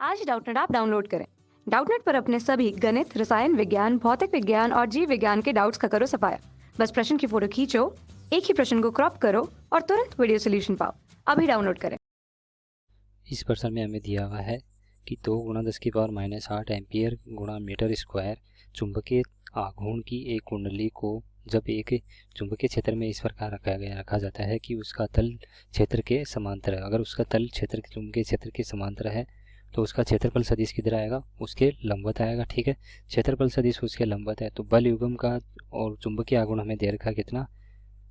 आज ही Doubtnut app download करें। Doubtnut पर अपने सभी गणित, रसायन विज्ञान, भौतिक विज्ञान और जीव विज्ञान के डाउट्स का करो सफाया। बस प्रश्न की फोटो खींचो, एक ही प्रश्न को क्रॉप करो और तुरंत वीडियो सोल्यूशन पाओ। अभी डाउनलोड करें। इस प्रश्न में हमें दिया हुआ है कि 2 गुणा 10⁻⁸ एम्पियर गुणा मीटर स्क्वायर चुंबकीय आघूर्ण की एक कुंडली को जब एक चुंबकीय क्षेत्र में इस प्रकार रखा जाता है कि उसका तल क्षेत्र के समांतर है। अगर उसका तल क्षेत्र के चुंबकीय क्षेत्र के समांतर है तो उसका क्षेत्रफल सदिश किधर आएगा? उसके लंबवत आएगा। ठीक है, क्षेत्रफल सदिश उसके लंबवत है तो बल युग्म का और चुंबकीय आघूर्ण हमें दे रखा है कितना?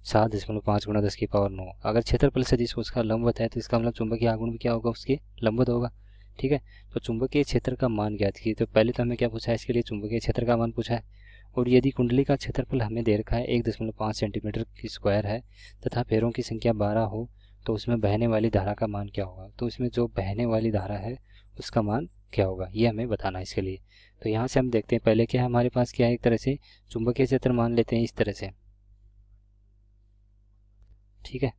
7.5 गुणा 10⁹ अगर क्षेत्रफल सदिश उसका लंबवत है तो इसका मतलब चुंबकीय आघूर्ण भी क्या होगा? उसके लंबवत होगा। ठीक है, तो चुंबकीय क्षेत्र का मान ज्ञात कीजिए। तो पहले तो हमें क्या पूछा है? इसके लिए चुंबकीय क्षेत्र का मान पूछा है। और यदि कुंडली का क्षेत्रफल हमें दे रखा है 1.5 सेंटीमीटर की स्क्वायर है तथा पैरों की संख्या 12 हो तो उसमें बहने वाली धारा का मान क्या होगा? तो इसमें जो बहने वाली धारा है उसका मान क्या होगा, ये हमें बताना है इसके लिए। तो यहाँ से हम देखते हैं पहले क्या हमारे पास क्या है, एक तरह से चुंबकीय क्षेत्र मान लेते हैं इस तरह से। ठीक है,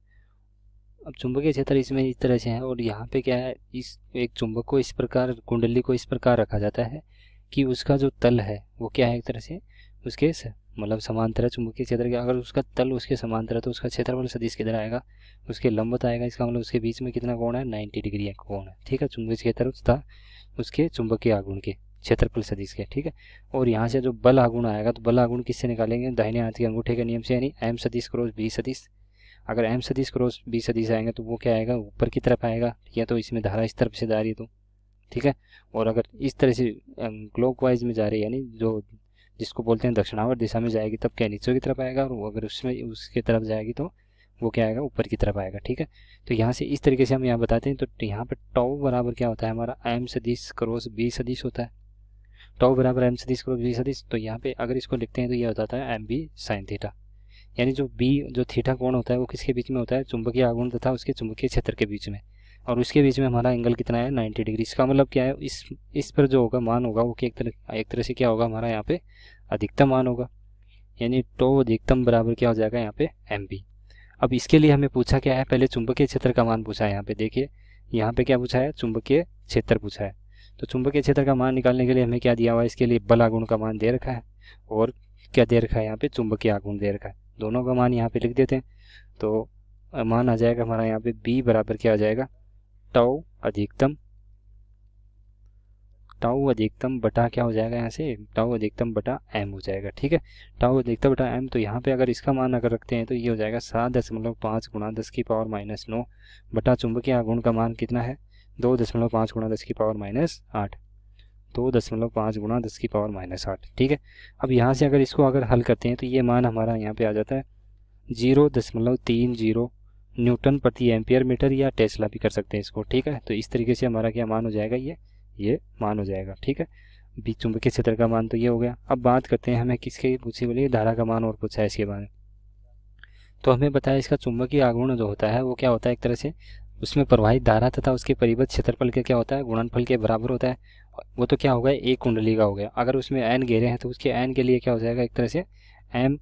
अब चुंबकीय क्षेत्र इसमें इस तरह से है और यहाँ पे क्या है, इस एक चुंबक को इस प्रकार, कुंडली को इस प्रकार रखा जाता है कि उसका जो तल है वो क्या है, एक तरह से उसके मतलब समांतर है चुंबकीय क्षेत्र के। अगर उसका तल उसके समांतर है तो उसका क्षेत्रफल सदिश किधर आएगा? उसके लंबवत आएगा। इसका मतलब उसके बीच में कितना कोण है? 90 डिग्री का कोण है। ठीक है, चुंबकीय क्षेत्र तथा उसके चुंबकीय आघूर्ण के क्षेत्रफल सदिश के। ठीक है, और यहाँ से जो बल आघूर्ण आएगा तो बल आघूर्ण किससे निकालेंगे? दाहिने हाथ के अंगूठे के नियम से, यानी एम सदिश क्रॉस बी सदिश। अगर एम सदिश क्रॉस बी सदिश आएंगे तो वो क्या आएगा? ऊपर की तरफ आएगा, या तो इसमें धारा इस तरफ से जा रही है तो। ठीक है, और अगर इस तरह से क्लॉकवाइज में जा रही है, यानी जो जिसको बोलते हैं दक्षिणावर्त दिशा में जाएगी तब क्या नीचे की तरफ आएगा, और अगर उसमें उसके तरफ जाएगी तो वो क्या आएगा? ऊपर की तरफ आएगा। ठीक है, तो यहाँ से इस तरीके से हम यहाँ बताते हैं। तो यहाँ पे टॉ बराबर क्या होता है हमारा? एम सदिश क्रॉस बी सदिश होता है। टॉ बराबर एम सदिश क्रॉस बी सदिश, तो यहाँ पे अगर इसको लिखते हैं तो ये हो जाता है एम बी साइन थीटा। यानी जो बी, जो थीटा कोण होता है वो किसके बीच में होता है? चुंबकीय आघूर्ण तथा उसके चुंबकीय क्षेत्र के बीच में, और उसके बीच में हमारा एंगल कितना है? 90 डिग्री। इसका मतलब क्या है? इस पर जो होगा मान होगा वो एक तरह से क्या होगा हमारा? यहाँ पे अधिकतम मान होगा, यानी टो अधिकतम बराबर क्या हो जाएगा यहाँ पे? M B. अब इसके लिए हमें पूछा क्या है? पहले चुंबकीय क्षेत्र का मान पूछा है। यहाँ पे देखिए, यहाँ पे क्या पूछा है? चुंबकीय क्षेत्र पूछा है। तो चुंबकीय क्षेत्र का मान निकालने के लिए हमें क्या दिया हुआ है? इसके लिए बल आघूर्ण का मान दे रखा है और क्या दे रखा है? यहाँ पे चुंबकीय आघूर्ण दे रखा है। दोनों का मान यहाँ पे लिख देते हैं तो मान आ जाएगा हमारा यहाँ पे बी बराबर क्या आ जाएगा? टाउ अधिकतम, टाउ अधिकतम बटा क्या हो जाएगा? यहाँ से टाउ अधिकतम बटा एम हो जाएगा। ठीक है, टाउ अधिकतम बटा एम। तो यहाँ पे अगर इसका मान अगर रखते हैं तो ये हो जाएगा 7.5 गुणा 10⁻⁻9 बटा चुंबकीय आघूर्ण का मान कितना है? 2.5 गुणा 10⁻⁸। 2.5 गुणा 10⁻⁸। ठीक है, अब यहाँ से अगर इसको अगर हल करते हैं तो ये मान हमारा यहाँ पे आ जाता है 0.30 न्यूटन प्रति एम्पियर मीटर, या टेस्ला भी कर सकते हैं इसको। ठीक है, तो इस तरीके से हमारा क्या मान हो जाएगा? ये मान हो जाएगा। ठीक है, बीच चुंबकीय क्षेत्र का मान तो ये हो गया। अब बात करते हैं, हमें किसके पूछी बोलिए? धारा का मान और पूछा है इसके बारे में। तो हमें बताया इसका चुंबकीय आघूर्ण जो होता है वो क्या होता है? एक तरह से उसमें प्रवाहित धारा तथा उसके परिबद्ध क्षेत्रफल के क्या होता है? गुणनफल के बराबर होता है। वो तो क्या होगा? एक कुंडली का हो गया। अगर उसमें एन घेरे हैं तो उसके एन के लिए क्या हो जाएगा? एक तरह से एम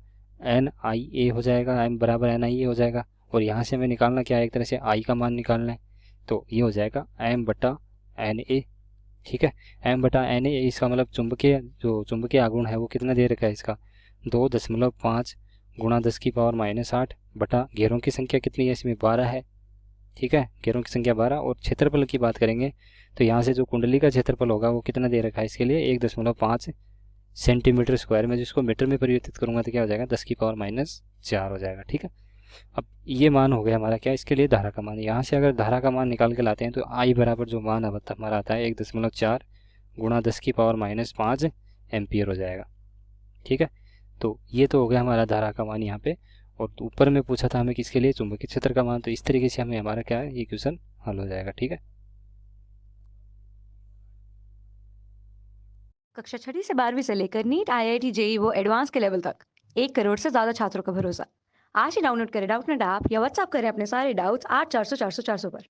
एन आई ए हो जाएगा, एम बराबर एन आई ए हो जाएगा। और यहाँ से हमें निकालना क्या है? एक तरह से आई का मान निकालना है, तो ये हो जाएगा एम बटा एन ए। ठीक है, एम बटा एन ए। इसका मतलब चुंबकीय आघूर्ण है वो कितना दे रखा है इसका? 2.5 गुणा 10⁻⁸ बटा घेरों की संख्या कितनी है इसमें? 12 है। ठीक है, घेरों की संख्या 12। और क्षेत्रफल की बात करेंगे तो यहाँ से जो कुंडली का क्षेत्रफल होगा वो कितना दे रखा है इसके लिए? 1.5 सेंटीमीटर स्क्वायर में, जिसको मीटर में परिवर्तित करूंगा तो क्या हो जाएगा? 10⁻⁴ हो जाएगा। ठीक है, अब ये मान हो गया हमारा क्या? इसके लिए धारा का मान। यहाँ से अगर धारा का मान निकाल के लाते हैं तो आई बराबर जो मान हमारा आता है 1.4 गुणा 10⁻⁵ एम्पियर हो जाएगा। ठीक है, तो ये तो हो गया हमारा धारा का मान यहाँ पे। और ऊपर में पूछा था हमें किसके लिए? चुंबकीय क्षेत्र का मान। तो इस तरीके से हमें हमारा क्या है? ये क्वेश्चन हल हो जाएगा। ठीक है, कक्षा 6 से 12वीं से लेकर नीट, IIT, JEE वो एडवांस के लेवल तक 1 करोड़ से ज्यादा छात्रों का भरोसा। आज ही डाउनलोड करें डाउटनेट ऐप या व्हाट्सएप करें अपने सारे डाउट्स 8400 400 400 पर।